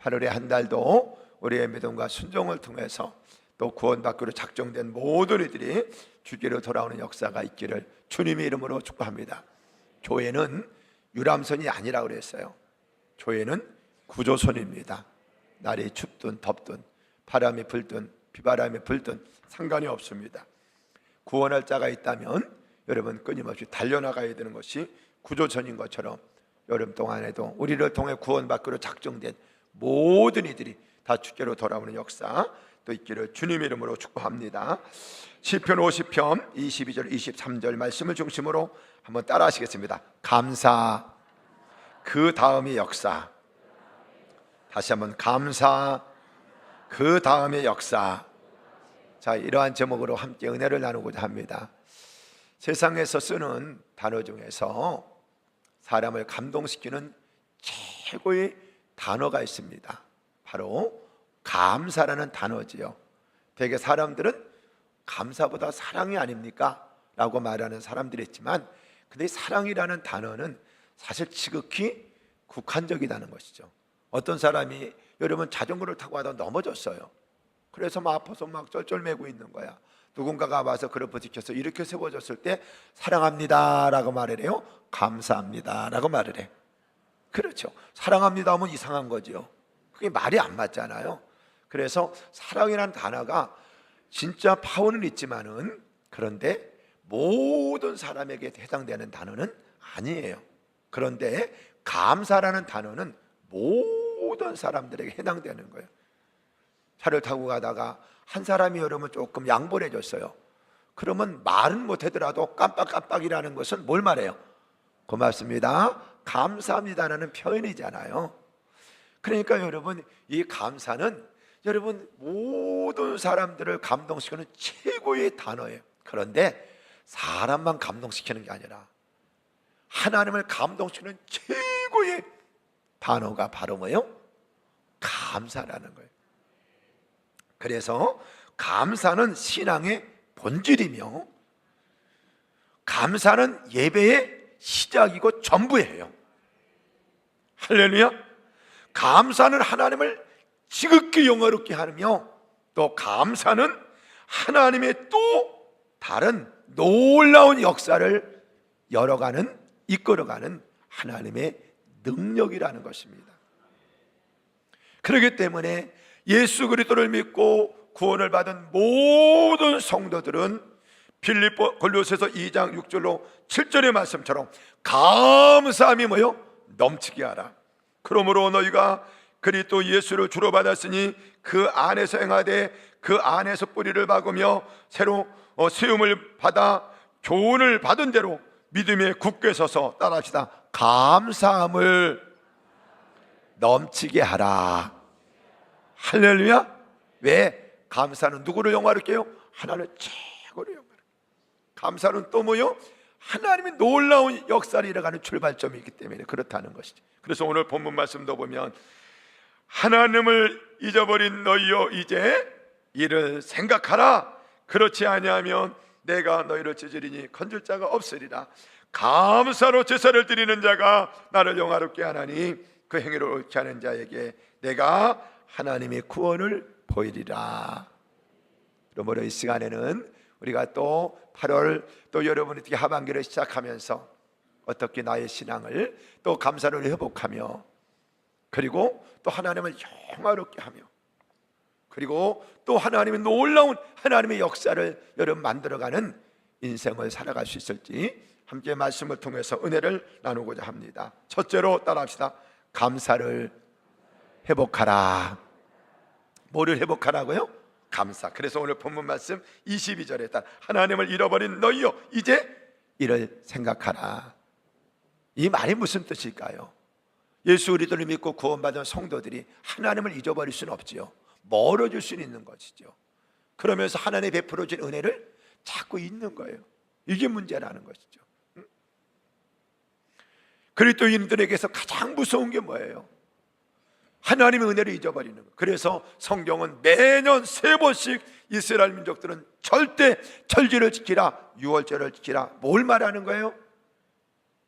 8월의 한 달도 우리의 믿음과 순종을 통해서 또 구원받기로 작정된 모든 이들이 주께로 돌아오는 역사가 있기를 주님의 이름으로 축복합니다. 교회는 유람선이 아니라 그랬어요. 교회는 구조선입니다. 날이 춥든 덥든 바람이 불든 비바람이 불든 상관이 없습니다. 구원할 자가 있다면 여러분 끊임없이 달려나가야 되는 것이 구조선인 것처럼 여름 동안에도 우리를 통해 구원받기로 작정된 모든 이들이 다 주께로 돌아오는 역사 또 있기를 주님의 이름으로 축복합니다. 시편 50편 22절 23절 말씀을 중심으로 한번 따라 하시겠습니다. 감사, 그 다음의 역사. 다시 한번 감사, 그 다음의 역사. 자, 이러한 제목으로 함께 은혜를 나누고자 합니다. 세상에서 쓰는 단어 중에서 사람을 감동시키는 최고의 단어가 있습니다. 바로 감사라는 단어지요. 대개 사람들은 감사보다 사랑이 아닙니까? 라고 말하는 사람들이 있지만, 근데 사랑이라는 단어는 사실 지극히 국한적이라는 것이죠. 어떤 사람이 여러분 자전거를 타고 하다가 넘어졌어요. 그래서 막 아파서 막 쩔쩔매고 있는 거야. 누군가가 와서 그를 부딪혀서 이렇게 세워졌을 때 사랑합니다 라고 말을 해요? 감사합니다 라고 말을 해. 그렇죠. 사랑합니다 하면 이상한 거죠. 그게 말이 안 맞잖아요. 그래서 사랑이라는 단어가 진짜 파워는 있지만은, 그런데 모든 사람에게 해당되는 단어는 아니에요. 그런데 감사라는 단어는 모든 사람들에게 해당되는 거예요. 차를 타고 가다가 한 사람이 여러분 조금 양보를 해줬어요. 그러면 말은 못하더라도 깜빡깜빡이라는 것은 뭘 말해요? 고맙습니다, 감사합니다라는 표현이잖아요. 그러니까 여러분, 이 감사는 여러분 모든 사람들을 감동시키는 최고의 단어예요. 그런데 사람만 감동시키는 게 아니라 하나님을 감동시키는 최고의 단어가 바로 뭐예요? 감사라는 거예요. 그래서 감사는 신앙의 본질이며, 감사는 예배의 시작이고 전부예요. 할렐루야. 감사는 하나님을 지극히 영화롭게 하며, 또 감사는 하나님의 또 다른 놀라운 역사를 이끌어가는 하나님의 능력이라는 것입니다. 그렇기 때문에 예수 그리스도를 믿고 구원을 받은 모든 성도들은 빌립보 골로새서 2장 6절로 7절의 말씀처럼 감사함이 뭐요? 넘치게 하라. 그러므로 너희가 그리스도 예수를 주로 받았으니 그 안에서 행하되 그 안에서 뿌리를 박으며 새로 세움을 받아 교훈을 받은 대로 믿음에 굳게 서서 따라합시다. 감사함을 넘치게 하라. 할렐루야. 왜? 감사는 누구를 영화롭게 해요? 하나님을 최고로 영화롭게. 감사는 또 뭐요? 하나님의 놀라운 역사를 이뤄가는 출발점이기 때문에 그렇다는 것이죠. 그래서 오늘 본문 말씀도 보면 하나님을 잊어버린 너희여 이제 이를 생각하라. 그렇지 아니하면 내가 너희를 찢으리니 건질 자가 없으리라. 감사로 제사를 드리는 자가 나를 영화롭게 하나니 그 행위를 옳게 하는 자에게 내가 하나님의 구원을 보이리라. 그러므로 이 시간에는 우리가 또 8월 또 여러분이 어떻게 하반기를 시작하면서 어떻게 나의 신앙을 또 감사를 회복하며, 그리고 또 하나님을 영화롭게 하며, 그리고 또 하나님의 놀라운 하나님의 역사를 여러분 만들어가는 인생을 살아갈 수 있을지 함께 말씀을 통해서 은혜를 나누고자 합니다. 첫째로 따라합시다. 감사를 회복하라. 뭐를 회복하라고요? 감사. 그래서 오늘 본문 말씀 22절에 따라 하나님을 잃어버린 너희여 이제 이를 생각하라. 이 말이 무슨 뜻일까요? 예수 그리스도를 믿고 구원받은 성도들이 하나님을 잊어버릴 수는 없지요. 멀어질 수는 있는 것이죠. 그러면서 하나님이 베풀어 준 은혜를 자꾸 잊는 거예요. 이게 문제라는 것이죠. 그리스도인들에게서 가장 무서운 게 뭐예요? 하나님의 은혜를 잊어버리는 거. 그래서 성경은 매년 3번씩 이스라엘 민족들은 절대 절기를 지키라, 유월절을 지키라. 뭘 말하는 거예요?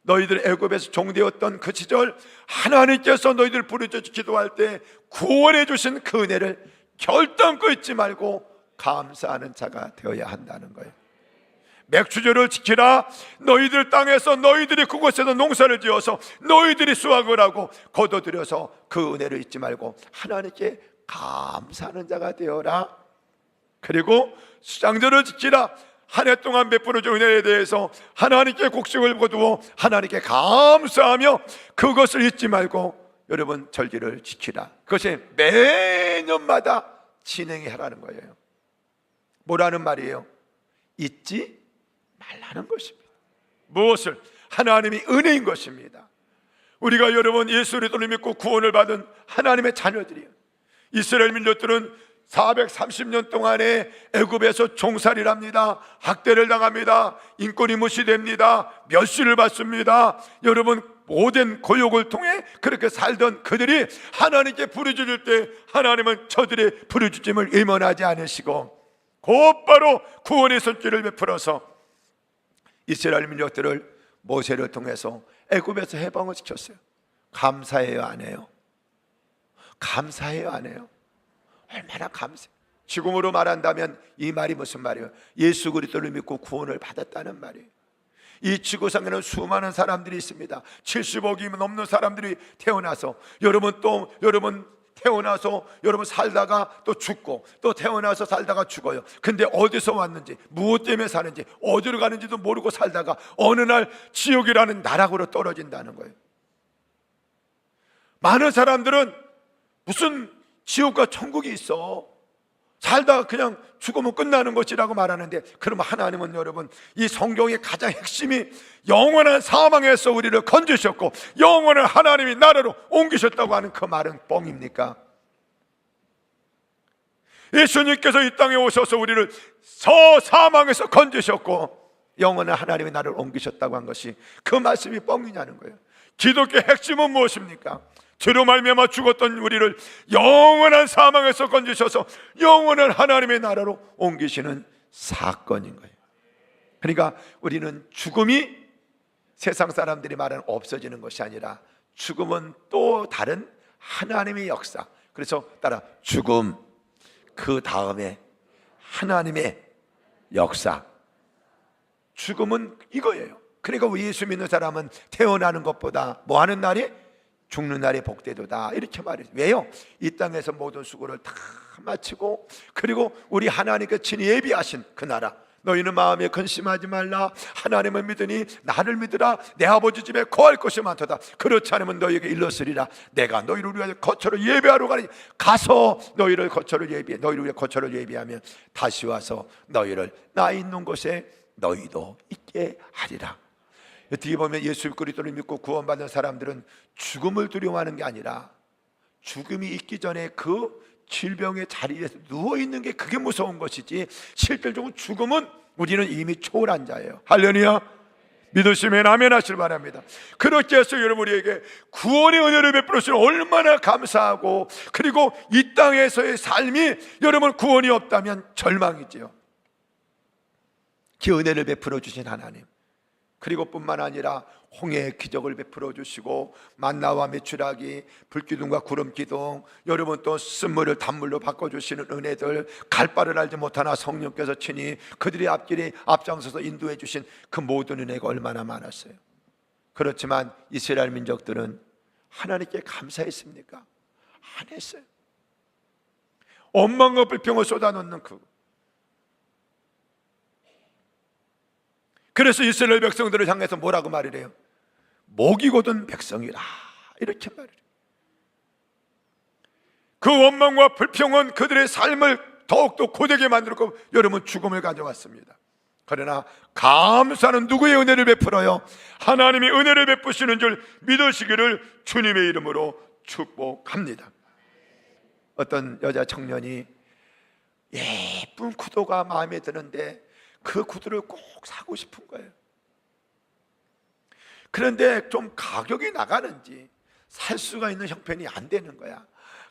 너희들 애굽에서 종되었던 그 시절 하나님께서 너희들 부르짖어 기도할 때 구원해 주신 그 은혜를 결단코 잊지 말고 감사하는 자가 되어야 한다는 거예요. 맥추절을 지키라. 너희들 땅에서 너희들이 그곳에서 농사를 지어서 너희들이 수확을 하고 거둬들여서 그 은혜를 잊지 말고 하나님께 감사하는 자가 되어라. 그리고 수장절을 지키라. 한 해 동안 베풀어준 은혜에 대해서 하나님께 곡식을 거두어 하나님께 감사하며 그것을 잊지 말고 여러분 절기를 지키라. 그것이 매년마다 진행해 하라는 거예요. 뭐라는 말이에요? 잊지 말라는 것입니다. 무엇을? 하나님이 은혜인 것입니다. 우리가 여러분 예수 그리스도를 믿고 구원을 받은 하나님의 자녀들이에요. 이스라엘 민족들은 430년 동안에 애굽에서 종살이를 합니다. 학대를 당합니다. 인권이 무시됩니다. 멸시를 받습니다. 여러분 모든 고욕을 통해 그렇게 살던 그들이 하나님께 부르짖을 때 하나님은 저들의 부르짖음을 임원하지 않으시고 곧바로 구원의 손길을 베풀어서 이스라엘 민족들을 모세를 통해서 애굽에서 해방을 시켰어요. 감사해요, 안 해요? 감사해요, 안 해요? 얼마나 감사해요. 지금으로 말한다면 이 말이 무슨 말이에요? 예수 그리스도를 믿고 구원을 받았다는 말이에요. 이 지구상에는 수많은 사람들이 있습니다. 70억이 넘는 사람들이 태어나서 여러분 태어나서 여러분 살다가 또 죽고 또 태어나서 살다가 죽어요. 근데 어디서 왔는지 무엇 때문에 사는지 어디로 가는지도 모르고 살다가 어느 날 지옥이라는 나락으로 떨어진다는 거예요. 많은 사람들은 무슨 지옥과 천국이 있어, 살다가 그냥 죽으면 끝나는 것이라고 말하는데, 그러면 하나님은 여러분 이 성경의 가장 핵심이 영원한 사망에서 우리를 건지셨고 영원한 하나님이 나라로 옮기셨다고 하는 그 말은 뻥입니까? 예수님께서 이 땅에 오셔서 우리를 사망에서 건지셨고 영원한 하나님의 나라를 옮기셨다고 한 것이 그 말씀이 뻥이냐는 거예요. 기독교의 핵심은 무엇입니까? 죄로 말미암아 죽었던 우리를 영원한 사망에서 건지셔서 영원한 하나님의 나라로 옮기시는 사건인 거예요. 그러니까 우리는 죽음이 세상 사람들이 말하는 없어지는 것이 아니라 죽음은 또 다른 하나님의 역사. 그래서 따라 죽음 그 다음에 하나님의 역사. 죽음은 이거예요. 그러니까 우리 예수 믿는 사람은 태어나는 것보다 뭐 하는 날이? 죽는 날이 복되도다, 이렇게 말해요. 왜요? 이 땅에서 모든 수고를 다 마치고 그리고 우리 하나님께 친히 예비하신 그 나라, 너희는 마음에 근심하지 말라, 하나님을 믿으니 나를 믿으라, 내 아버지 집에 거할 것이 많도다. 그렇지 않으면 너희에게 일렀으리라, 내가 너희를 위하여 거처를 예비하러 가니 가서 너희를 거처를 예비해, 너희를 위해 거처를 예비하면 다시 와서 너희를 나 있는 곳에 너희도 있게 하리라. 어떻게 보면 예수 그리스도를 믿고 구원받은 사람들은 죽음을 두려워하는 게 아니라 죽음이 있기 전에 그 질병의 자리에서 누워있는 게 그게 무서운 것이지, 실질적으로 죽음은 우리는 이미 초월한 자예요. 할렐루야. 믿으시면 아멘 하시길 바랍니다. 그렇게 해서 여러분 우리에게 구원의 은혜를 베풀어 주시는 얼마나 감사하고, 그리고 이 땅에서의 삶이 여러분 구원이 없다면 절망이지요. 그 은혜를 베풀어 주신 하나님, 그리고 뿐만 아니라 홍해의 기적을 베풀어 주시고 만나와 메추라기, 불기둥과 구름기둥, 여러분 또 쓴물을 단물로 바꿔주시는 은혜들, 갈 바를 알지 못하나 성령께서 친히 그들의 앞길에 앞장서서 인도해 주신 그 모든 은혜가 얼마나 많았어요. 그렇지만 이스라엘 민족들은 하나님께 감사했습니까? 안 했어요. 원망과 불평을 쏟아놓는 그래서 이스라엘 백성들을 향해서 뭐라고 말을 해요? 목이 곧은 백성이라, 이렇게 말을 해요. 그 원망과 불평은 그들의 삶을 더욱더 고되게 만들고 여러분 죽음을 가져왔습니다. 그러나 감사는 누구의 은혜를 베풀어요? 하나님이 은혜를 베푸시는 줄 믿으시기를 주님의 이름으로 축복합니다. 어떤 여자 청년이 예쁜 구두가 마음에 드는데 그 구두를 꼭 사고 싶은 거예요. 그런데 좀 가격이 나가는지 살 수가 있는 형편이 안 되는 거야.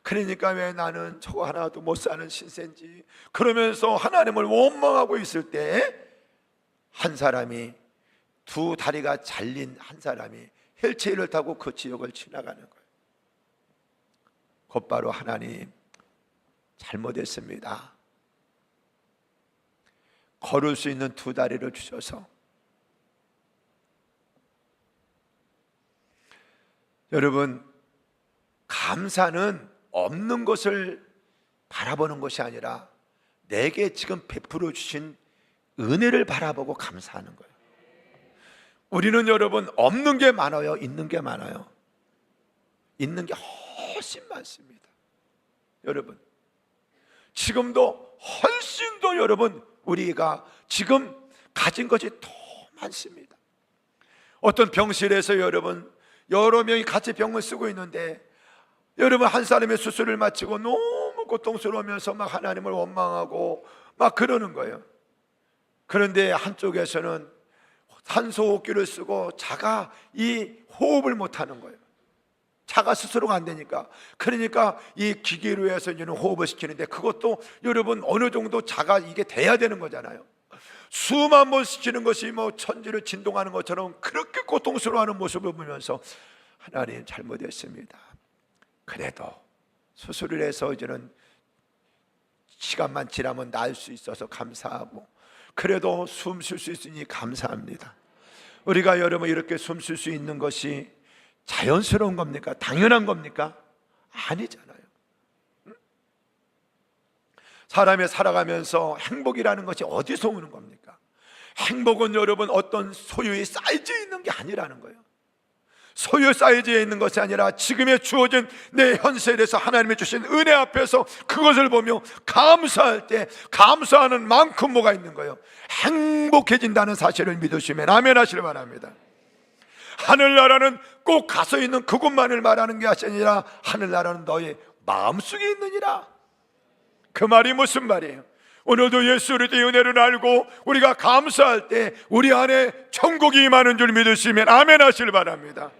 그러니까 왜 나는 저거 하나도 못 사는 신세인지 그러면서 하나님을 원망하고 있을 때 한 사람이 두 다리가 잘린 한 사람이 휠체어를 타고 그 지역을 지나가는 거예요. 곧바로 하나님, 잘못했습니다. 걸을 수 있는 두 다리를 주셔서. 여러분, 감사는 없는 것을 바라보는 것이 아니라 내게 지금 베풀어 주신 은혜를 바라보고 감사하는 거예요. 우리는 여러분, 없는 게 많아요, 있는 게 많아요? 있는 게 훨씬 많습니다. 여러분, 지금도 훨씬 더 여러분, 우리가 지금 가진 것이 더 많습니다. 어떤 병실에서 여러분, 여러 명이 같이 병을 쓰고 있는데, 여러분, 한 사람의 수술을 마치고 너무 고통스러우면서 막 하나님을 원망하고 막 그러는 거예요. 그런데 한쪽에서는 산소호흡기를 쓰고 자가 이 호흡을 못하는 거예요. 자가 스스로가 안 되니까. 그러니까 이 기계로 해서 이제는 호흡을 시키는데, 그것도 여러분 어느 정도 자가 이게 돼야 되는 거잖아요. 수만 번 시키는 것이 뭐 천지를 진동하는 것처럼 그렇게 고통스러워하는 모습을 보면서 하나님, 잘못했습니다. 그래도 수술을 해서 이제는 시간만 지나면 나을 수 있어서 감사하고, 그래도 숨 쉴 수 있으니 감사합니다. 우리가 여러분 이렇게 숨 쉴 수 있는 것이 자연스러운 겁니까? 당연한 겁니까? 아니잖아요. 사람이 살아가면서 행복이라는 것이 어디서 오는 겁니까? 행복은 여러분 어떤 소유의 사이즈에 있는 게 아니라는 거예요. 소유 사이즈에 있는 것이 아니라 지금에 주어진 내 현실에서 하나님이 주신 은혜 앞에서 그것을 보며 감사할 때 감사하는 만큼 뭐가 있는 거예요? 행복해진다는 사실을 믿으시면 아멘 하시길 바랍니다. 하늘나라는 꼭 가서 있는 그곳만을 말하는 게 아니라 하늘나라는 너의 마음속에 있느니라. 그 말이 무슨 말이에요? 오늘도 예수 그리스도의 은혜를 알고 우리가 감사할 때 우리 안에 천국이 임하는 줄 믿으시면 아멘 하시길 바랍니다.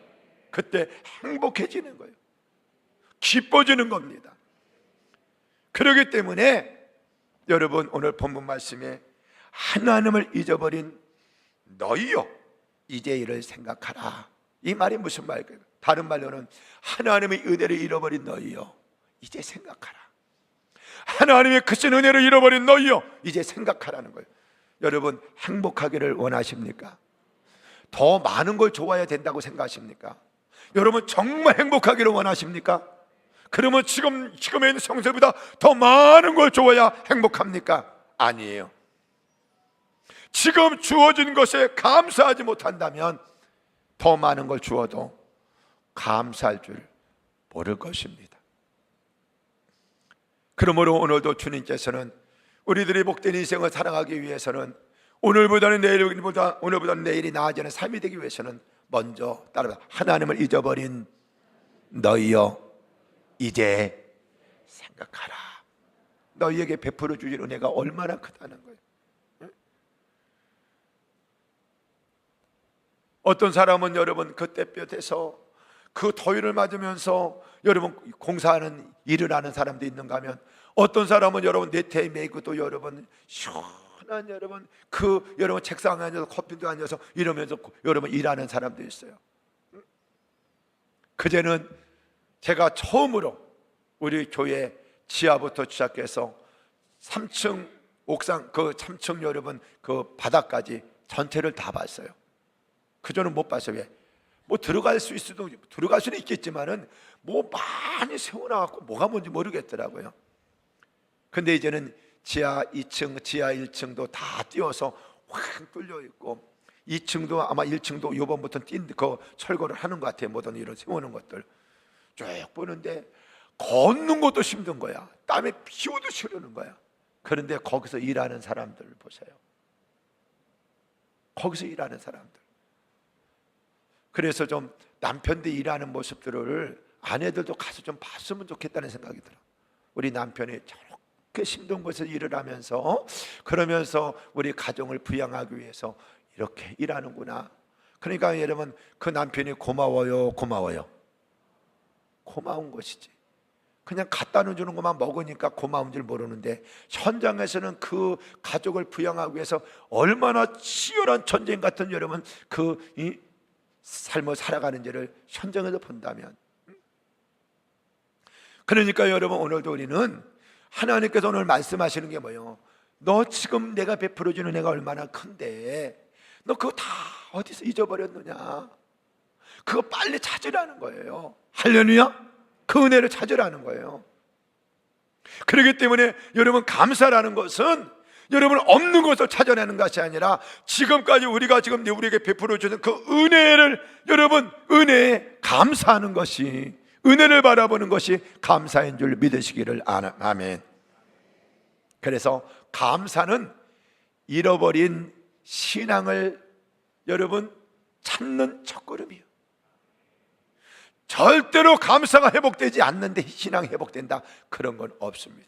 그때 행복해지는 거예요. 기뻐지는 겁니다. 그렇기 때문에 여러분, 오늘 본문 말씀에 하나님을 잊어버린 너희요, 이제 이를 생각하라. 이 말이 무슨 말일까요? 다른 말로는 하나님의 은혜를 잃어버린 너희요, 이제 생각하라. 하나님의 크신 은혜를 잃어버린 너희요, 이제 생각하라는 거예요. 여러분, 행복하기를 원하십니까? 더 많은 걸 좋아해야 된다고 생각하십니까? 여러분, 정말 행복하기를 원하십니까? 그러면 지금에 있는 성세보다 더 많은 걸 좋아야 행복합니까? 아니에요. 지금 주어진 것에 감사하지 못한다면 더 많은 걸 주어도 감사할 줄 모를 것입니다. 그러므로 오늘도 주님께서는 우리들이 복된 인생을 살아가기 위해서는 오늘보다는 내일이 나아지는 삶이 되기 위해서는 먼저 따라서 하나님을 잊어버린 너희여, 이제 생각하라. 너희에게 베풀어 주실 은혜가 얼마나 크다는 거예요. 어떤 사람은 여러분 그 때볕에서 그 더위를 맞으면서 여러분 공사하는 일을 하는 사람도 있는가 하면, 어떤 사람은 여러분 네트에 매고 또 여러분 시원한 여러분 그 여러분 책상에 앉아서 커피도 앉아서 이러면서 여러분 일하는 사람도 있어요. 그제는 제가 처음으로 우리 교회 지하부터 시작해서 3층 옥상 그 3층 여러분 그 바닥까지 전체를 다 봤어요. 그전은 못 봤어요. 왜? 뭐 들어갈 수는 있겠지만은 뭐 많이 세워놔갖고 뭐가 뭔지 모르겠더라고요. 근데 이제는 지하 2층, 지하 1층도 다 띄워서 확 뚫려 있고, 2층도 아마 1층도 요번부터 그 철거를 하는 것 같아요. 뭐든 이런 세우는 것들 쭉 보는데 걷는 것도 힘든 거야. 땀에 피우듯이 흐르는 거야. 그런데 거기서 일하는 사람들 보세요. 거기서 일하는 사람들. 그래서 좀 남편들 일하는 모습들을 아내들도 가서 좀 봤으면 좋겠다는 생각이 들어. 우리 남편이 저렇게 힘든 곳에서 일을 하면서 그러면서 우리 가정을 부양하기 위해서 이렇게 일하는구나. 그러니까 여러분 그 남편이 고마워요, 고마운 것이지. 그냥 갖다 주는 것만 먹으니까 고마운 줄 모르는데, 현장에서는 그 가족을 부양하기 위해서 얼마나 치열한 전쟁 같은 여러분 이 삶을 살아가는지를 현장에서 본다면, 그러니까 여러분 오늘도 우리는 하나님께서 오늘 말씀하시는 게 뭐예요? 너 지금 내가 베풀어주는 애가 얼마나 큰데 너 그거 다 어디서 잊어버렸느냐? 그거 빨리 찾으라는 거예요. 할렐루야. 그 은혜를 찾으라는 거예요. 그렇기 때문에 여러분, 감사라는 것은 여러분 없는 것을 찾아내는 것이 아니라 지금까지 우리가 지금 우리에게 베풀어 주는 그 은혜를, 여러분 은혜에 감사하는 것이, 은혜를 바라보는 것이 감사인 줄 믿으시기를. 아멘. 그래서 감사는 잃어버린 신앙을 여러분 찾는 첫걸음이에요. 절대로 감사가 회복되지 않는데 신앙이 회복된다, 그런 건 없습니다.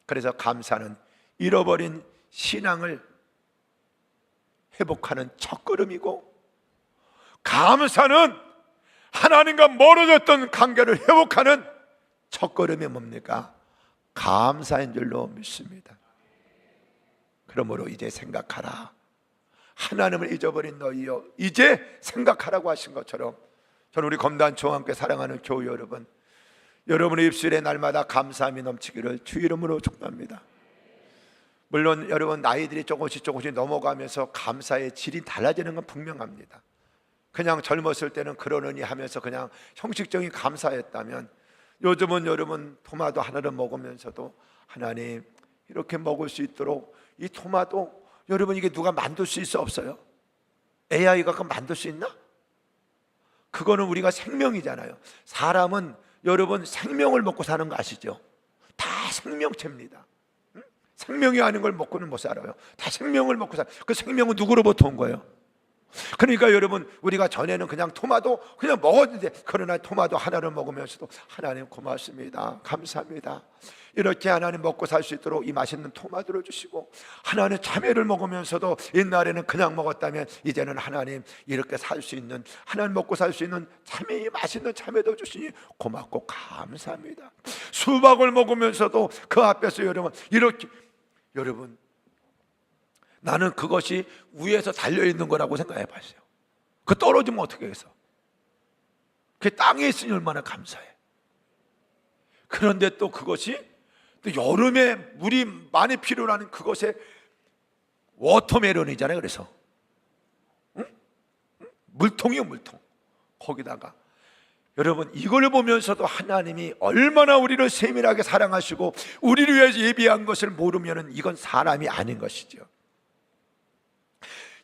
그래서 감사는 잃어버린 신앙을 회복하는 첫걸음이고, 감사는 하나님과 멀어졌던 관계를 회복하는 첫걸음이 뭡니까? 감사인 줄로 믿습니다. 그러므로 이제 생각하라. 하나님을 잊어버린 너희여, 이제 생각하라고 하신 것처럼, 저는 우리 검단초와 함께 사랑하는 교회 여러분, 여러분의 입술에 날마다 감사함이 넘치기를 주 이름으로 축복합니다. 물론 여러분 나이들이 조금씩 넘어가면서 감사의 질이 달라지는 건 분명합니다. 그냥 젊었을 때는 그러느니 하면서 그냥 형식적인 감사했다면, 요즘은 여러분 토마토 하나를 먹으면서도 하나님 이렇게 먹을 수 있도록, 이 토마토 여러분 이게 누가 만들 수 있어 없어요? AI가 그거 만들 수 있나? 그거는 우리가 생명이잖아요. 사람은 여러분 생명을 먹고 사는 거 아시죠? 다 생명체입니다. 생명이 아닌 걸 먹고는 못 살아요. 다 생명을 먹고 살아요. 그 생명은 누구로부터 온 거예요? 그러니까 여러분, 우리가 전에는 그냥 토마토 그냥 먹었는데, 그러나 토마토 하나를 먹으면서도 하나님 고맙습니다, 감사합니다, 이렇게 하나님 먹고 살 수 있도록 이 맛있는 토마토를 주시고, 하나님 참외를 먹으면서도 옛날에는 그냥 먹었다면 이제는 하나님 이렇게 살 수 있는, 하나님 먹고 살 수 있는 참외, 맛있는 참외도 주시니 고맙고 감사합니다. 수박을 먹으면서도 그 앞에서 여러분 이렇게, 여러분 나는 그것이 위에서 달려있는 거라고 생각해 봤어요. 그 떨어지면 어떻게 해서? 그 땅에 있으니 얼마나 감사해. 그런데 또 그것이 또 여름에 물이 많이 필요한 그것에 워터멜론이잖아요. 그래서 물통이요, 물통. 거기다가 여러분 이걸 보면서도 하나님이 얼마나 우리를 세밀하게 사랑하시고 우리를 위해서 예비한 것을 모르면 이건 사람이 아닌 것이죠.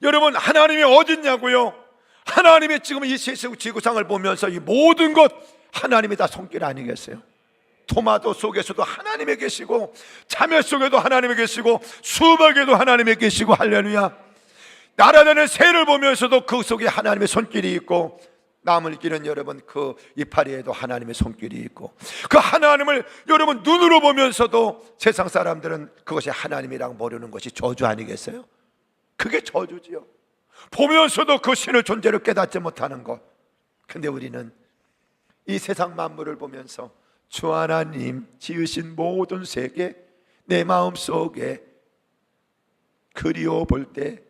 여러분 하나님이 어딨냐고요? 하나님이 지금 이 세상 지구상을 보면서 이 모든 것 하나님이 다 손길 아니겠어요? 토마토 속에서도 하나님이 계시고, 참외 속에도 하나님이 계시고, 수박에도 하나님이 계시고, 할렐루야. 날아다니는 새를 보면서도 그 속에 하나님의 손길이 있고, 나물 기는 여러분 그 이파리에도 하나님의 손길이 있고, 그 하나님을 여러분 눈으로 보면서도 세상 사람들은 그것이 하나님이랑 모르는 것이 저주 아니겠어요? 그게 저주지요. 보면서도 그 신의 존재를 깨닫지 못하는 것. 근데 우리는 이 세상 만물을 보면서 주 하나님 지으신 모든 세계 내 마음속에 그리워 볼 때,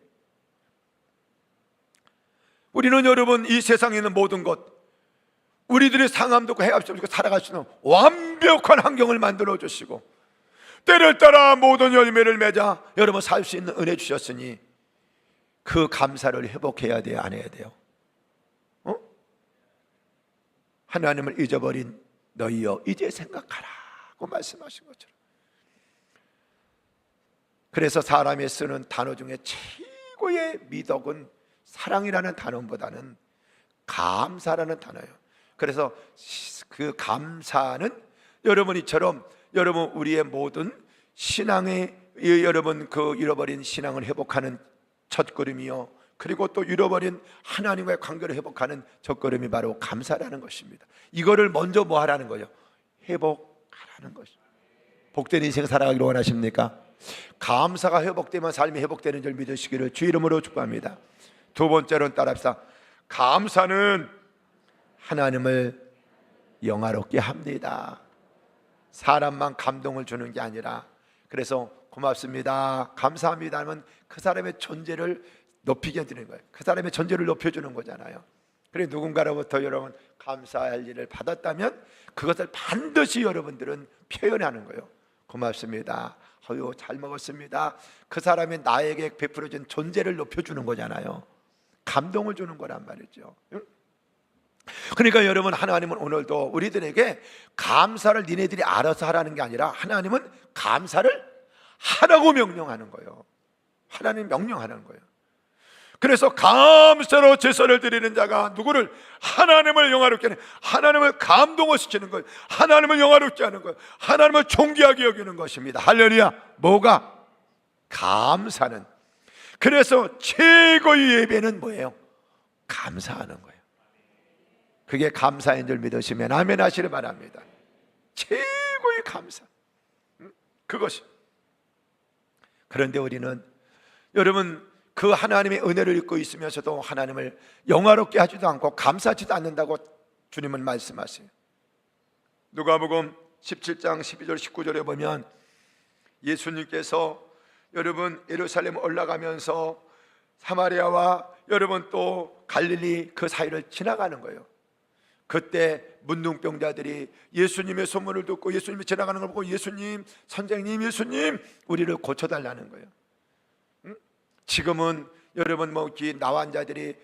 우리는 여러분 이 세상에 있는 모든 것, 우리들의 상함도 없고 해압도 없고 살아갈 수 있는 완벽한 환경을 만들어 주시고, 때를 따라 모든 열매를 맺어 여러분 살 수 있는 은혜 주셨으니 그 감사를 회복해야 돼요, 안 해야 돼요? 하나님을 잊어버린 너희여 이제 생각하라고 말씀하신 것처럼. 그래서 사람이 쓰는 단어 중에 최고의 미덕은 사랑이라는 단어보다는 감사라는 단어예요. 그래서 그 감사는 여러분이처럼 여러분 우리의 모든 신앙의 여러분 그 잃어버린 신앙을 회복하는 첫걸음이요, 그리고 또 잃어버린 하나님과의 관계를 회복하는 첫걸음이 바로 감사라는 것입니다. 이거를 먼저 뭐 하라는 거예요? 회복하라는 것입니다. 복된 인생 살아가기를 원하십니까? 감사가 회복되면 삶이 회복되는 줄 믿으시기를 주 이름으로 축복합니다. 두 번째로는 따라합시다. 감사는 하나님을 영화롭게 합니다. 사람만 감동을 주는 게 아니라, 그래서 고맙습니다, 감사합니다 하면 그 사람의 존재를 높이게 되는 거예요. 그 사람의 존재를 높여주는 거잖아요. 그래 누군가로부터 여러분 감사할 일을 받았다면 그것을 반드시 여러분들은 표현하는 거예요. 고맙습니다, 어유 잘 먹었습니다. 그 사람이 나에게 베풀어준 존재를 높여주는 거잖아요. 감동을 주는 거란 말이죠. 그러니까 여러분, 하나님은 오늘도 우리들에게 감사를 니네들이 알아서 하라는 게 아니라 하나님은 감사를 하라고 명령하는 거예요. 하나님 명령하는 거예요. 그래서 감사로 제사를 드리는 자가 누구를? 하나님을 영화롭게 하는, 하나님을 감동을 시키는 거예요. 하나님을 영화롭게 하는 거예요. 하나님을 존귀하게 여기는 것입니다. 할렐루야. 뭐가? 감사는. 그래서 최고의 예배는 뭐예요? 감사하는 거예요. 그게 감사인 줄 믿으시면 아멘 하시길 바랍니다. 최고의 감사, 그것이. 그런데 우리는 여러분, 그 하나님의 은혜를 입고 있으면서도 하나님을 영화롭게 하지도 않고 감사하지도 않는다고 주님은 말씀하세요. 누가복음 17장 12절 19절에 보면 예수님께서 여러분 예루살렘 올라가면서 사마리아와 여러분 또 갈릴리 그 사이를 지나가는 거예요. 그때 문둥병자들이 예수님의 소문을 듣고 예수님이 지나가는 걸 보고 예수님, 선생님, 예수님, 우리를 고쳐달라는 거예요. 지금은 여러분 나 환자들이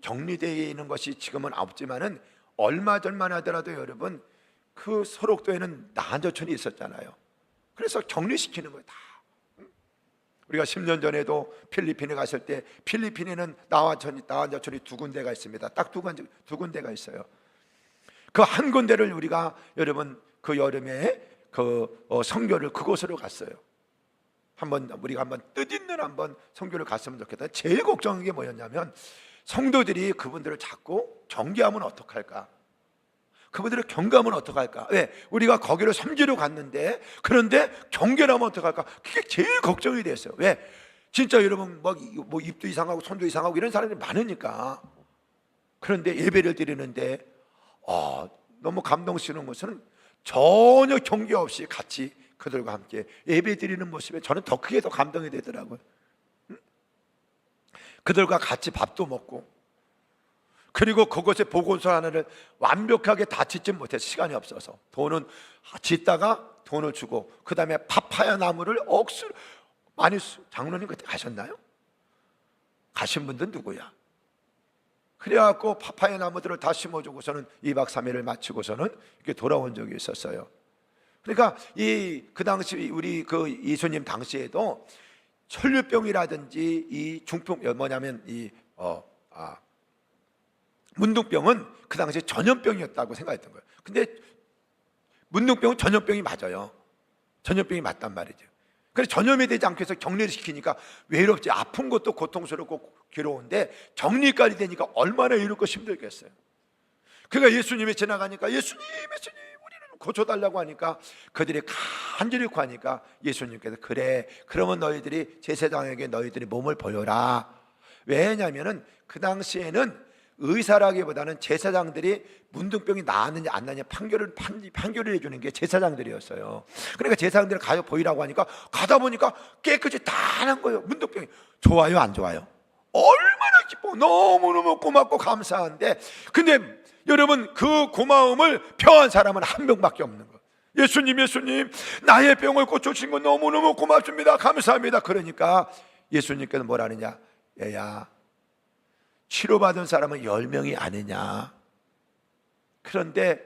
격리되어 있는 것이 지금은 없지만은 얼마 전만 하더라도 여러분 그 소록도에는 나환자촌이 있었잖아요. 그래서 격리시키는 거예요. 다. 우리가 10년 전에도 필리핀에 갔을 때 필리핀에는 나환자촌이 두 군데가 있습니다. 딱 두 군데가 있어요. 그 한 군데를 우리가 여러분 그 여름에 선교를 그곳으로 갔어요. 우리가 한번 뜻있는 선교를 갔으면 좋겠다. 제일 걱정한 게 뭐였냐면 성도들이 그분들을 자꾸 경계하면 어떡할까? 그분들을 경계하면 어떡할까? 왜? 우리가 거기를 섬기러 갔는데 그런데 경계를 하면 어떡할까? 그게 제일 걱정이 됐어요. 왜? 진짜 여러분 뭐 입도 이상하고 손도 이상하고 이런 사람들이 많으니까. 그런데 예배를 드리는데 너무 감동스러운 것은 전혀 경계 없이 같이 그들과 함께 예배 드리는 모습에 저는 더 크게 더 감동이 되더라고요. 그들과 같이 밥도 먹고, 그리고 그곳에 보건소 하나를 완벽하게 다 짓지 못해서 시간이 없어서 돈은 짓다가 돈을 주고, 그 다음에 파파야 나무를 억수로 많이 장로님 그때 가셨나요? 가신 분들 누구야? 그래갖고 파파야 나무들을 다 심어주고서는 2박 3일을 마치고서는 이렇게 돌아온 적이 있었어요. 그러니까 그 당시 우리 그 예수님 당시에도 혈류병이라든지 이 중풍 뭐냐면 문둥병은 그 당시에 전염병이었다고 생각했던 거예요. 근데 문둥병은 전염병이 맞아요. 전염병이 맞단 말이죠. 그래서 전염이 되지 않기 위해서 격리를 시키니까 외롭지, 아픈 것도 고통스럽고 괴로운데 격리까지 되니까 얼마나 이롭고 힘들겠어요. 그러니까 예수님이 지나가니까 예수님 우리는 고쳐달라고 하니까 그들이 간절히 구하니까 예수님께서 그래, 그러면 너희들이 제사장에게 너희들이 몸을 보여라. 왜냐하면 그 당시에는 의사라기보다는 제사장들이 문둥병이 나았느냐 안 나느냐 판결을 해주는 게 제사장들이었어요. 그러니까 제사장들을 가서 보이라고 하니까 가다 보니까 깨끗이 다 난 거예요. 문둥병이. 좋아요 안 좋아요? 얼마나 기뻐. 너무너무 고맙고 감사한데, 근데 여러분 그 고마움을 표한 사람은 한 명밖에 없는 거예요. 예수님 나의 병을 고쳐주신 거 너무너무 고맙습니다, 감사합니다. 그러니까 예수님께서 뭐라느냐, 얘야 치료받은 사람은 10명이 아니냐, 그런데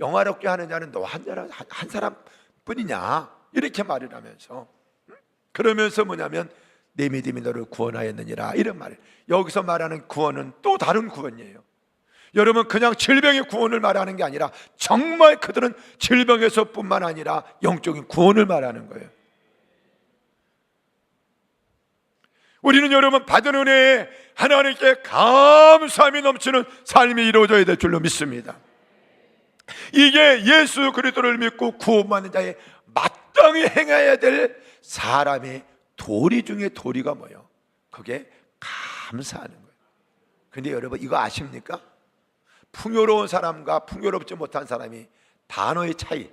영화롭게 하는 자는 너 한 사람뿐이냐, 이렇게 말을 하면서, 그러면서 뭐냐면 내 믿음이 너를 구원하였느니라, 이런 말을. 여기서 말하는 구원은 또 다른 구원이에요. 여러분 그냥 질병의 구원을 말하는 게 아니라 정말 그들은 질병에서뿐만 아니라 영적인 구원을 말하는 거예요. 우리는 여러분 받은 은혜에 하나님께 감사함이 넘치는 삶이 이루어져야 될 줄로 믿습니다. 이게 예수 그리스도를 믿고 구원받는 자의 마땅히 행해야 될 사람의 도리 중에 도리가 뭐예요? 그게 감사하는 거예요. 근데 여러분 이거 아십니까? 풍요로운 사람과 풍요롭지 못한 사람이 단어의 차이,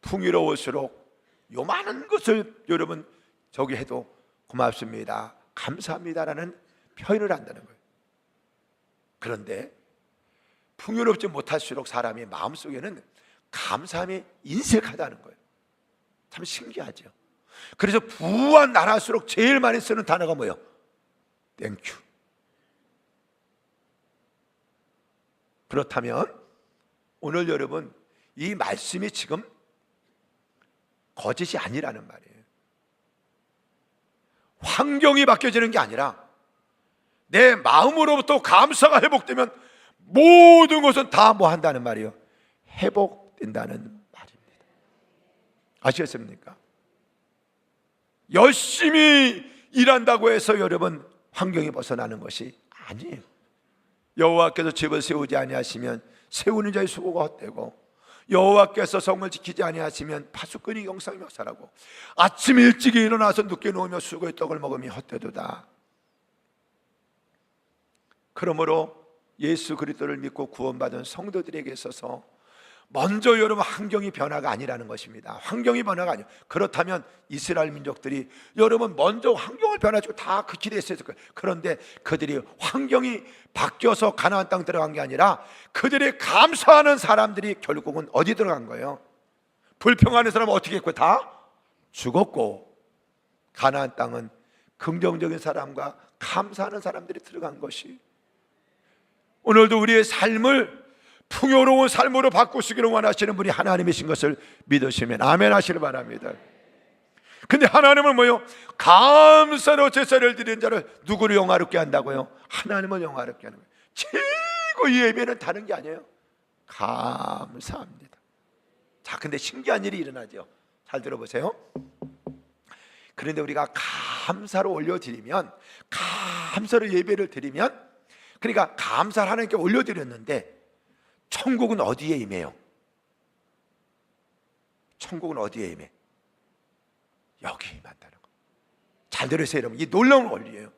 풍요로울수록 요만한 것을 여러분 저기 해도 고맙습니다, 감사합니다라는 표현을 한다는 거예요. 그런데 풍요롭지 못할수록 사람의 마음속에는 감사함이 인색하다는 거예요. 참 신기하죠. 그래서 부한 나라일수록 제일 많이 쓰는 단어가 뭐예요? 땡큐. 그렇다면 오늘 여러분, 이 말씀이 지금 거짓이 아니라는 말이에요. 환경이 바뀌어지는 게 아니라 내 마음으로부터 감사가 회복되면 모든 것은 다 뭐 한다는 말이에요? 회복된다는 말입니다. 아시겠습니까? 열심히 일한다고 해서 여러분 환경이 벗어나는 것이 아니에요. 여호와께서 집을 세우지 아니하시면 세우는 자의 수고가 헛되고, 여호와께서 성을 지키지 아니하시면 파수꾼이 영상이 멸살하고, 아침 일찍 일어나서 늦게 누우며 수고의 떡을 먹으면 헛되도다. 그러므로 예수 그리스도를 믿고 구원받은 성도들에게 있어서 먼저 여러분 환경이 변화가 아니라는 것입니다. 환경이 변화가 아니에요. 그렇다면 이스라엘 민족들이 여러분 먼저 환경을 변화시키고 다 그 길에 있었을 거예요. 그런데 그들이 환경이 바뀌어서 가나안 땅 들어간 게 아니라 그들이 감사하는 사람들이 결국은 어디 들어간 거예요? 불평하는 사람은 어떻게 했고 다 죽었고, 가나안 땅은 긍정적인 사람과 감사하는 사람들이 들어간 것이, 오늘도 우리의 삶을 풍요로운 삶으로 바꾸시기를 원하시는 분이 하나님이신 것을 믿으시면 아멘 하시길 바랍니다. 근데 하나님은 뭐요? 감사로 제사를 드리는 자를 누구를 영화롭게 한다고요? 하나님을 영화롭게 하는 거예요. 최고 예배는 다른 게 아니에요. 감사합니다. 자, 근데 신기한 일이 일어나죠. 잘 들어보세요. 그런데 우리가 감사로 올려드리면, 감사로 예배를 드리면, 그러니까 감사를 하나님께 올려드렸는데 천국은 어디에 임해요? 천국은 어디에 임해? 여기에 임한다는 거. 잘 들으세요 여러분. 이 놀라운 원리예요.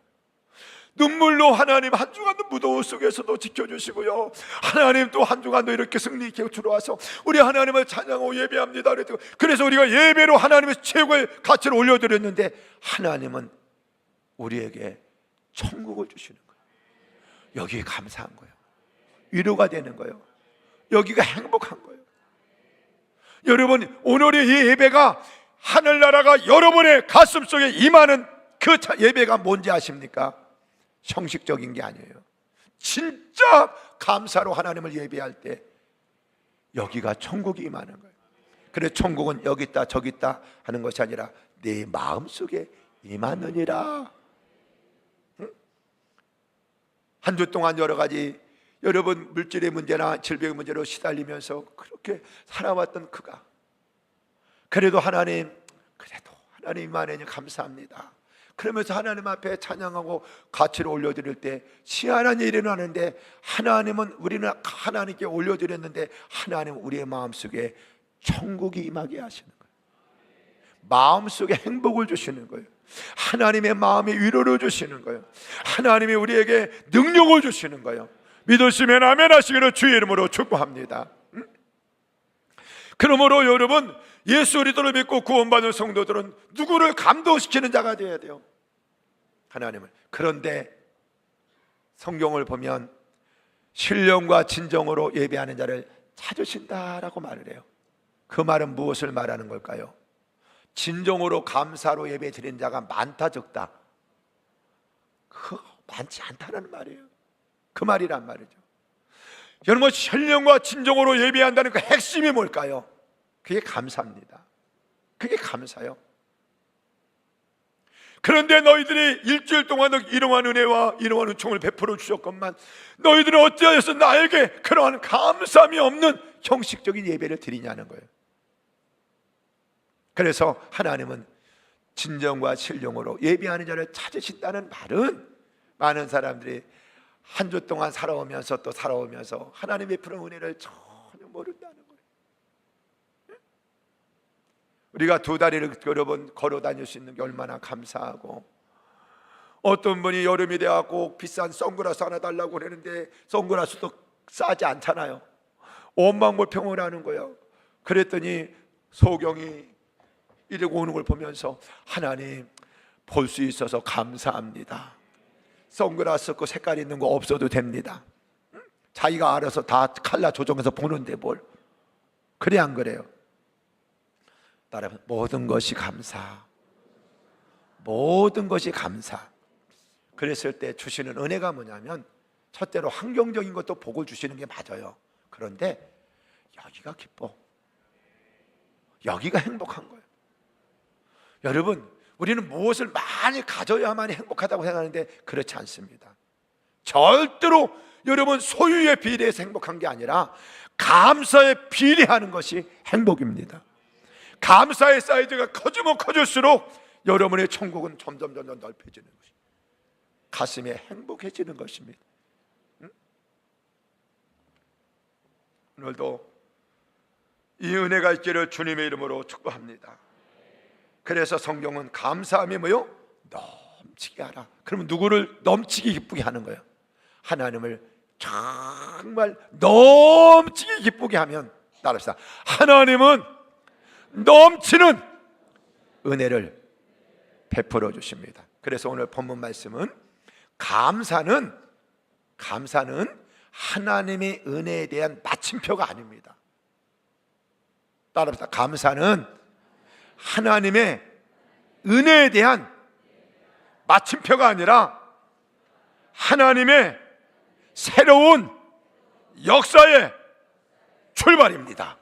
눈물로 하나님 한 주간도 무더운 속에서도 지켜주시고요, 하나님 또 한 주간도 이렇게 승리 있게 들어와서 우리 하나님을 찬양하고 예배합니다. 그래서 우리가 예배로 하나님의 최고의 가치를 올려드렸는데 하나님은 우리에게 천국을 주시는 거예요. 여기에 감사한 거예요. 위로가 되는 거예요. 여기가 행복한 거예요. 여러분, 오늘의 이 예배가 하늘나라가 여러분의 가슴속에 임하는 그 예배가 뭔지 아십니까? 형식적인 게 아니에요. 진짜 감사로 하나님을 예배할 때 여기가 천국이 임하는 거예요. 그래서 천국은 여기 있다 저기 있다 하는 것이 아니라 내 마음속에 임하느니라. 한 주 동안 여러 가지 여러분 물질의 문제나 질병의 문제로 시달리면서 그렇게 살아왔던 그가, 그래도 하나님, 그래도 하나님만에 감사합니다 그러면서 하나님 앞에 찬양하고 가치를 올려드릴 때 희한한 일이 일어나는데, 하나님은, 우리는 하나님께 올려드렸는데 하나님은 우리의 마음속에 천국이 임하게 하시는 거예요. 마음속에 행복을 주시는 거예요. 하나님의 마음에 위로를 주시는 거예요. 하나님이 우리에게 능력을 주시는 거예요. 믿으시면 아멘 하시기를 주의 이름으로 축복합니다. 그러므로 여러분, 예수 그리스도를 믿고 구원받은 성도들은 누구를 감동시키는 자가 되어야 돼요? 하나님을. 그런데 성경을 보면 신령과 진정으로 예배하는 자를 찾으신다라고 말을 해요. 그 말은 무엇을 말하는 걸까요? 진정으로 감사로 예배 드리는 자가 많다 적다, 그거 많지 않다는 말이에요. 그 말이란 말이죠. 여러분, 신령과 진정으로 예배한다는 그 핵심이 뭘까요? 그게 감사입니다. 그게 감사요. 그런데 너희들이 일주일 동안 이러한 은혜와 이러한 은총을 베풀어 주셨건만 너희들은 어찌하여서 나에게 그러한 감사함이 없는 형식적인 예배를 드리냐는 거예요. 그래서 하나님은 진정과 신령으로 예배하는 자를 찾으신다는 말은, 많은 사람들이 한 주 동안 살아오면서 또 살아오면서 하나님의 베푸는 은혜를 전혀 모른다는 거예요. 우리가 두 다리를 여러분 걸어 다닐 수 있는 게 얼마나 감사하고, 어떤 분이 여름이 되어갖고 비싼 선글라스 하나 달라고 그러는데 선글라스도 싸지 않잖아요. 온망불평을 하는 거예요. 그랬더니 소경이 이러고 오는 걸 보면서 하나님 볼 수 있어서 감사합니다. 선글라스 그 색깔 있는 거 없어도 됩니다. 자기가 알아서 다 칼라 조정해서 보는데 뭘 그래 안 그래요? 따라 모든 것이 감사, 모든 것이 감사. 그랬을 때 주시는 은혜가 뭐냐면 첫째로 환경적인 것도 복을 주시는 게 맞아요. 그런데 여기가 기뻐, 여기가 행복한 거예요. 여러분, 우리는 무엇을 많이 가져야만 행복하다고 생각하는데 그렇지 않습니다. 절대로 여러분 소유에 비례해서 행복한 게 아니라 감사에 비례하는 것이 행복입니다. 감사의 사이즈가 커지면 커질수록 여러분의 천국은 점점 넓혀지는 것입니다. 가슴에 행복해지는 것입니다. 오늘도 이 은혜가 있기를 주님의 이름으로 축복합니다. 그래서 성경은 감사함이 뭐요? 넘치게 하라. 그러면 누구를 넘치게 기쁘게 하는 거예요? 하나님을 정말 넘치게 기쁘게 하면, 따라합시다. 하나님은 넘치는 은혜를 베풀어 주십니다. 그래서 오늘 본문 말씀은 감사는 하나님의 은혜에 대한 마침표가 아닙니다. 따라합시다. 감사는 하나님의 은혜에 대한 마침표가 아니라 하나님의 새로운 역사의 출발입니다.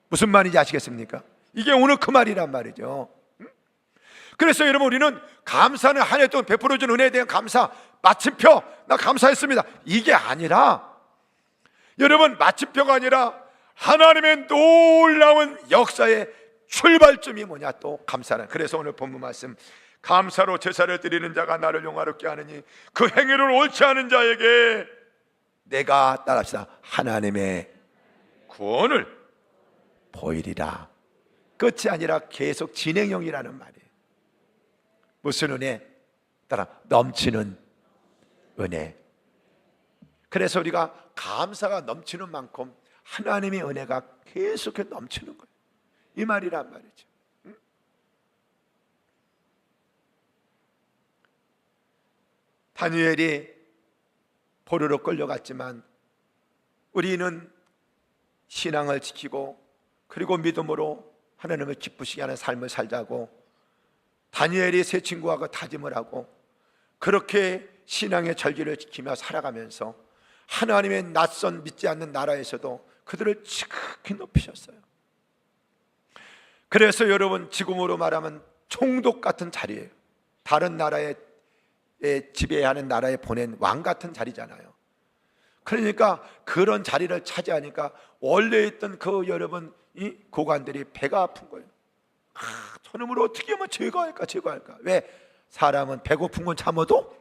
무슨 말인지 아시겠습니까? 이게 오늘 그 말이란 말이죠. 그래서 여러분, 우리는 감사는 한 해 동안 베풀어준 은혜에 대한 감사, 마침표, 나 감사했습니다, 이게 아니라, 여러분, 마침표가 아니라 하나님의 놀라운 역사의 출발점이 뭐냐? 또 감사는. 그래서 오늘 본문 말씀, 감사로 제사를 드리는 자가 나를 영화롭게 하느니 그 행위를 옳지 않은 자에게 내가, 따라합시다, 하나님의 구원을 보이리라. 끝이 아니라 계속 진행형이라는 말이에요. 무슨 은혜? 따라 넘치는 은혜. 그래서 우리가 감사가 넘치는 만큼 하나님의 은혜가 계속해서 넘치는 거예요. 이 말이란 말이죠. 다니엘이 포로로 끌려갔지만 우리는 신앙을 지키고 그리고 믿음으로 하나님을 기쁘시게 하는 삶을 살자고 다니엘이 세 친구하고 다짐을 하고 그렇게 신앙의 절기를 지키며 살아가면서 하나님의 낯선 믿지 않는 나라에서도 그들을 지극히 높이셨어요. 그래서 여러분, 지금으로 말하면 총독 같은 자리예요. 다른 나라에 지배하는 나라에 보낸 왕 같은 자리잖아요. 그러니까 그런 자리를 차지하니까 원래 있던 그 여러분 이 고관들이 배가 아픈 거예요. 저놈을 어떻게 하면 제거할까? 왜? 사람은 배고픈 건 참아도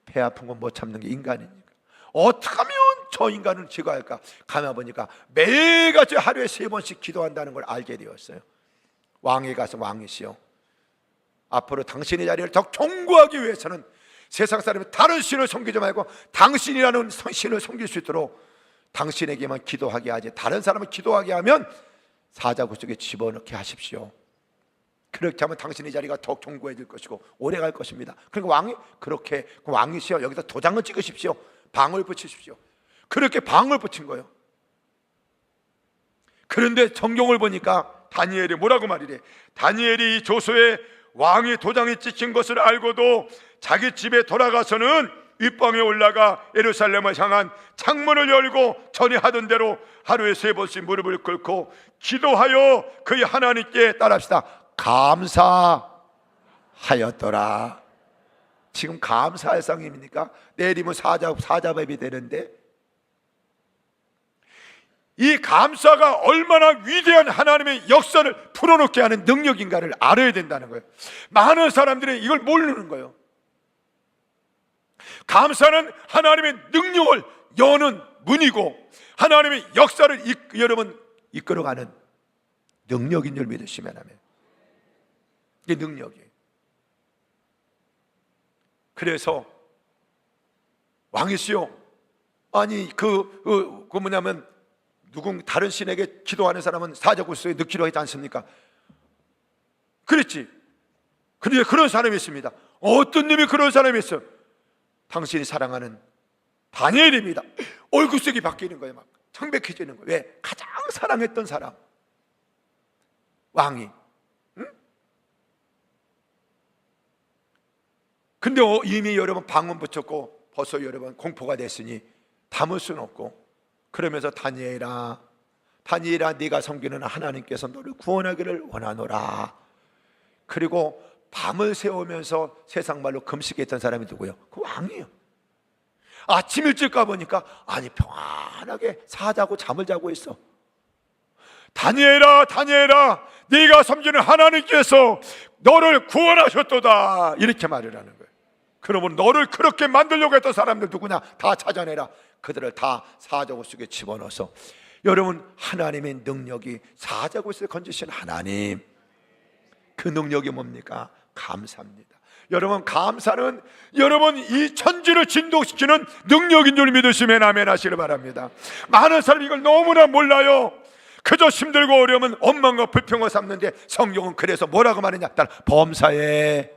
배 아픈 건 못 참는 게 인간이니까. 어떻게 하면 저 인간을 제거할까? 가만 보니까 매일같이 하루에 3번씩 기도한다는 걸 알게 되었어요. 왕에 가서, 왕이시여, 앞으로 당신의 자리를 더 견고하기 위해서는 세상 사람이 다른 신을 섬기지 말고 당신이라는 신을 섬길 수 있도록 당신에게만 기도하게 하지, 다른 사람을 기도하게 하면 사자굴 속에 집어넣게 하십시오. 그렇게 하면 당신의 자리가 더 견고해질 것이고 오래 갈 것입니다. 그러니까 왕이 그렇게, 왕이시여, 여기다 도장을 찍으십시오, 방을 붙이십시오. 그렇게 방을 붙인 거예요. 그런데 성경을 보니까 다니엘이 뭐라고 말이래? 다니엘이 이 조서에 왕의 도장이 찍힌 것을 알고도 자기 집에 돌아가서는 윗방에 올라가 예루살렘을 향한 창문을 열고 전에 하던 대로 하루에 3번씩 무릎을 꿇고 기도하여 그의 하나님께, 따라합시다, 감사하였더라. 지금 감사할 상입니까? 내일이면 사자밥이 되는데, 이 감사가 얼마나 위대한 하나님의 역사를 풀어놓게 하는 능력인가를 알아야 된다는 거예요. 많은 사람들이 이걸 모르는 거예요. 감사는 하나님의 능력을 여는 문이고 하나님의 역사를 여러분 이끌어가는 능력인 줄 믿으시면 하면, 이게 능력이에요. 그래서 왕이시여, 아니 그 뭐냐면 다른 신에게 기도하는 사람은 사자굴소에 넣기로 하지 않습니까? 그랬지. 그런데 그런 사람이 있습니다. 어떤 놈이 그런 사람이 있어요. 당신이 사랑하는 다니엘입니다. 얼굴색이 바뀌는 거예요. 막 창백해지는 거예요. 왜? 가장 사랑했던 사람, 왕이. 응? 근데 이미 여러분 방문 붙였고 벌써 여러분 공포가 됐으니 담을 수는 없고, 그러면서 다니엘아 네가 섬기는 하나님께서 너를 구원하기를 원하노라. 그리고 밤을 새우면서 세상 말로 금식했던 사람이 누구예요? 그 왕이에요. 아침 일찍 가보니까 아니 평안하게 사자고 잠을 자고 있어. 다니엘아 네가 섬기는 하나님께서 너를 구원하셨도다, 이렇게 말을 하는 거예요. 그러면 너를 그렇게 만들려고 했던 사람들 누구냐? 다 찾아내라. 그들을 다 사자굴 속에 집어넣어서, 여러분 하나님의 능력이 사자굴 속에 건지신 하나님, 그 능력이 뭡니까? 감사입니다. 여러분 감사는 여러분 이 천지를 진동시키는 능력인 줄 믿으시면 아멘 하시길 바랍니다. 많은 사람이 이걸 너무나 몰라요. 그저 힘들고 어려우면 원망과 불평을 삼는데, 성경은 그래서 뭐라고 말했냐? 범사에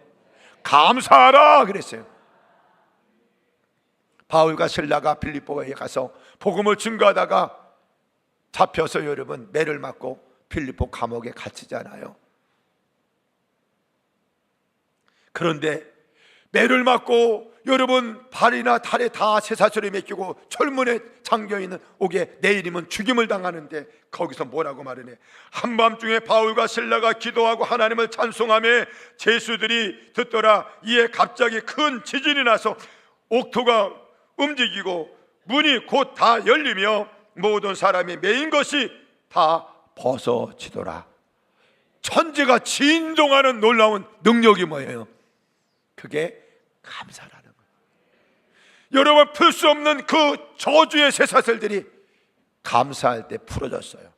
감사하라 그랬어요. 바울과 실라가 빌립보에 가서 복음을 증거하다가 잡혀서 여러분 매를 맞고 빌립보 감옥에 갇히잖아요. 그런데 매를 맞고 여러분 발이나 다리에 다 쇠사슬이 맡기고 철문에 잠겨있는 옥에 내일이면 죽임을 당하는데, 거기서 뭐라고 말하네? 한밤중에 바울과 실라가 기도하고 하나님을 찬송하며 제수들이 듣더라. 이에 갑자기 큰 지진이 나서 옥토가 움직이고 문이 곧 다 열리며 모든 사람이 매인 것이 다 벗어지더라. 천지가 진동하는 놀라운 능력이 뭐예요? 그게 감사라는 거예요. 여러분 풀 수 없는 그 저주의 쇠사슬들이 감사할 때 풀어졌어요.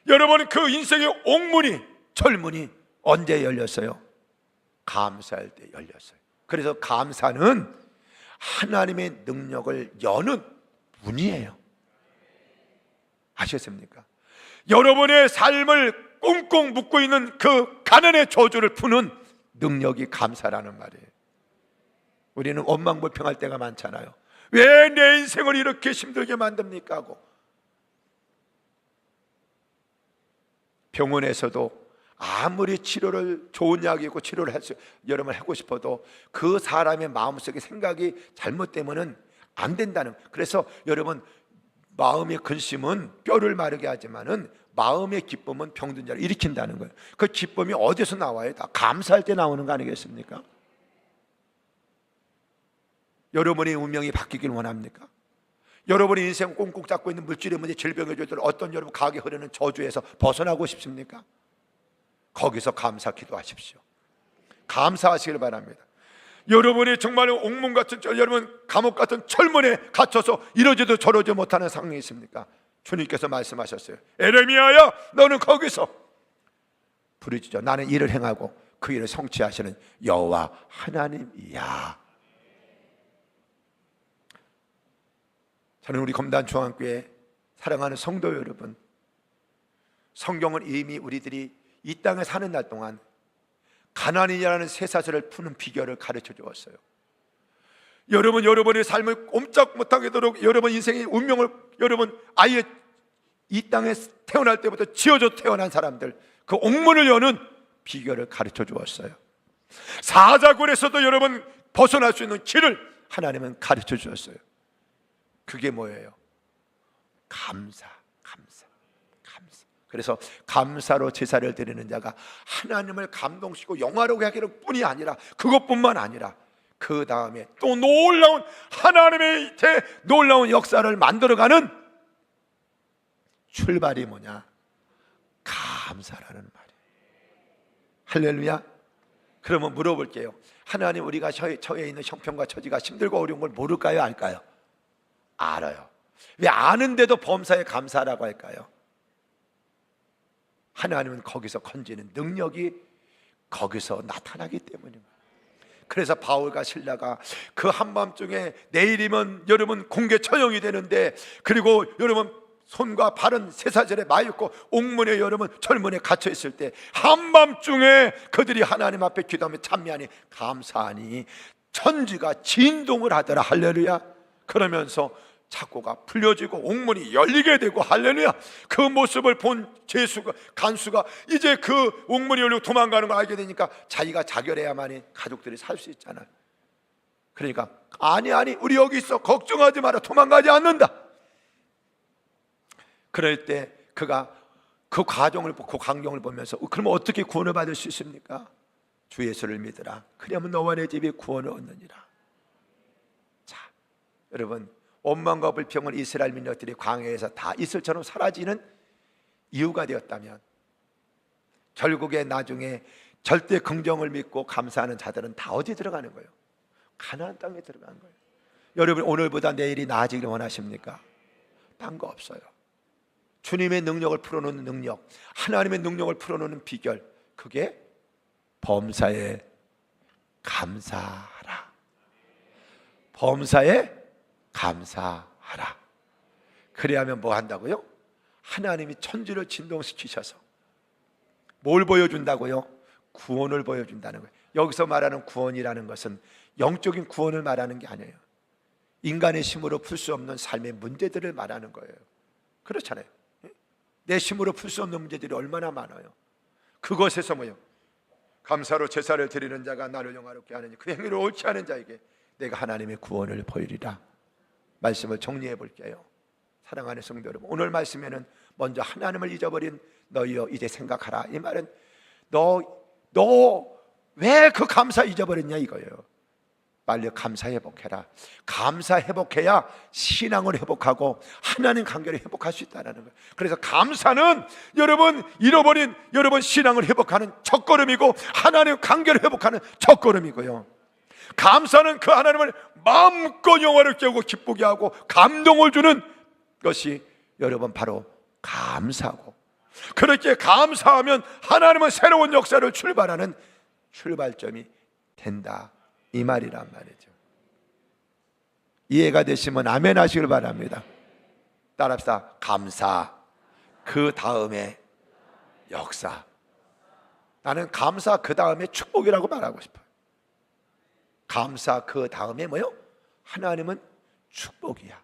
여러분 그 인생의 옥문이, 철문이 언제 열렸어요? 감사할 때 열렸어요. 그래서 감사는 하나님의 능력을 여는 문이에요. 아셨습니까? 여러분의 삶을 꽁꽁 묶고 있는 그 가난의 저주를 푸는 능력이 감사라는 말이에요. 우리는 원망불평할 때가 많잖아요. 왜 내 인생을 이렇게 힘들게 만듭니까 하고. 병원에서도 아무리 치료를, 좋은 약이고 치료를 여러분 하고 싶어도 그 사람의 마음속에 생각이 잘못되면은 안 된다는. 그래서 여러분 마음의 근심은 뼈를 마르게 하지만은 마음의 기쁨은 병든 자를 일으킨다는 거예요. 그 기쁨이 어디서 나와요? 다 감사할 때 나오는 거 아니겠습니까? 여러분의 운명이 바뀌길 원합니까? 여러분의 인생 꽁꽁 잡고 있는 물질의 문제, 질병의 죄들, 어떤 여러분 가게 흐르는 저주에서 벗어나고 싶습니까? 거기서 감사 기도하십시오. 감사하시길 바랍니다. 여러분이 정말 옥문 같은, 여러분 감옥 같은 철문에 갇혀서 이러지도 저러지 못하는 상황이 있습니까? 주님께서 말씀하셨어요. 에레미야야 너는 거기서 부르짖어 나는 일을 행하고 그 일을 성취하시는 여호와 하나님이야. 저는 우리 검단중앙교회 사랑하는 성도 여러분, 성경은 이미 우리들이 이 땅에 사는 날 동안 가난이라는 쇠사슬을 푸는 비결을 가르쳐 주었어요. 여러분의 삶을 꼼짝 못하게 도록 여러분 인생의 운명을, 여러분 아예 이 땅에 태어날 때부터 지어져 태어난 사람들 그 옥문을 여는 비결을 가르쳐 주었어요. 사자굴에서도 여러분 벗어날 수 있는 길을 하나님은 가르쳐 주었어요. 그게 뭐예요? 감사. 그래서 감사로 제사를 드리는 자가 하나님을 감동시키고 영화롭게 하기를 뿐이 아니라, 그것뿐만 아니라 그 다음에 또 놀라운 하나님의 놀라운 역사를 만들어가는 출발이 뭐냐? 감사라는 말이에요. 할렐루야. 그러면 물어볼게요. 하나님, 우리가 처해 있는 형편과 처지가 힘들고 어려운 걸 모를까요? 알까요? 알아요. 왜 아는데도 범사에 감사라고 할까요? 하나님은 거기서 건지는 능력이 거기서 나타나기 때문입니다. 그래서 바울과 실라가 그 한밤중에 내일이면 여러분 공개 처형이 되는데, 그리고 여러분 손과 발은 쇠사슬에 마였고 옥문에 여름은 철문에 갇혀 있을 때 한밤중에 그들이 하나님 앞에 기도하며 찬미하니 감사하니 천지가 진동을 하더라. 할렐루야. 그러면서 착고가 풀려지고 옥문이 열리게 되고 할렐루야. 그 모습을 본 제수가 간수가 이제 그 옥문이 열리고 도망가는 걸 알게 되니까 자기가 자결해야만이 가족들이 살 수 있잖아요. 그러니까 아니 우리 여기 있어, 걱정하지 마라, 도망가지 않는다. 그럴 때 그가 그 과정을 그 광경을 보면서 그러면 어떻게 구원을 받을 수 있습니까? 주 예수를 믿으라. 그러면 너와 내 집이 구원을 얻느니라. 자, 여러분, 원망과 불평을 이스라엘 민족들이 광야에서 다 이슬처럼 사라지는 이유가 되었다면 결국에 나중에 절대 긍정을 믿고 감사하는 자들은 다 어디 들어가는 거예요? 가나안 땅에 들어가는 거예요. 여러분, 오늘보다 내일이 나아지기를 원하십니까? 딴 거 없어요. 주님의 능력을 풀어놓는 능력, 하나님의 능력을 풀어놓는 비결, 그게 범사에 감사하라. 범사에 감사하라. 그래야 하면 뭐 한다고요? 하나님이 천지를 진동시키셔서 뭘 보여준다고요? 구원을 보여준다는 거예요. 여기서 말하는 구원이라는 것은 영적인 구원을 말하는 게 아니에요. 인간의 힘으로 풀 수 없는 삶의 문제들을 말하는 거예요. 그렇잖아요. 내 힘으로 풀 수 없는 문제들이 얼마나 많아요. 그것에서 뭐요? 감사로 제사를 드리는 자가 나를 영화롭게 하느니 그 행위를 옳지 않은 자에게 내가 하나님의 구원을 보이리라. 말씀을 정리해 볼게요. 사랑하는 성도 여러분, 오늘 말씀에는 먼저 하나님을 잊어버린 너희여 이제 생각하라. 이 말은 너 왜 그 감사 잊어버렸냐 이거예요. 빨리 감사 회복해라. 감사 회복해야 신앙을 회복하고 하나님 관계를 회복할 수 있다는 거예요. 그래서 감사는 여러분 잃어버린 여러분 신앙을 회복하는 첫걸음이고 하나님 관계를 회복하는 첫걸음이고요. 감사는 그 하나님을 마음껏 영화롭게 하고 기쁘게 하고 감동을 주는 것이 여러분 바로 감사고, 그렇게 감사하면 하나님은 새로운 역사를 출발하는 출발점이 된다, 이 말이란 말이죠. 이해가 되시면 아멘 하시길 바랍니다. 따라합시다. 감사, 그 다음에 역사. 나는 감사 그 다음에 축복이라고 말하고 싶어요. 감사 그 다음에 뭐요? 하나님은 축복이야.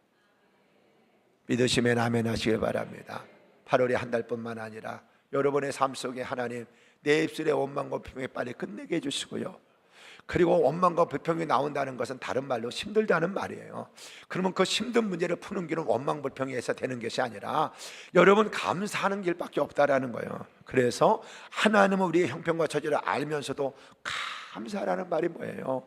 믿으시면 아멘 하시길 바랍니다. 8월의 한 달뿐만 아니라 여러분의 삶 속에 하나님 내 입술의 원망과 불평이 빨리 끝내게 해주시고요, 그리고 원망과 불평이 나온다는 것은 다른 말로 힘들다는 말이에요. 그러면 그 힘든 문제를 푸는 길은 원망 불평에서 되는 것이 아니라 여러분 감사하는 길밖에 없다라는 거예요. 그래서 하나님은 우리의 형편과 처지를 알면서도 감사라는 말이 뭐예요?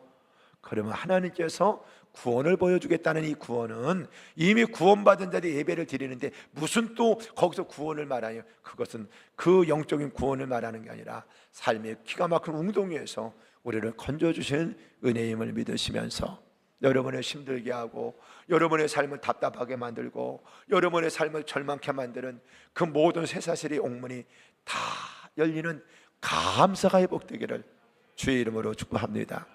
그러면 하나님께서 구원을 보여주겠다는 이 구원은 이미 구원받은 자들이 예배를 드리는데 무슨 또 거기서 구원을 말하요? 그것은 그 영적인 구원을 말하는 게 아니라 삶의 기가 막힌 웅덩이에서 우리를 건져주신 은혜임을 믿으시면서 여러분의 힘들게 하고 여러분의 삶을 답답하게 만들고 여러분의 삶을 절망케 만드는 그 모든 쇠사슬의 옥문이 다 열리는 감사가 회복되기를 주의 이름으로 축복합니다.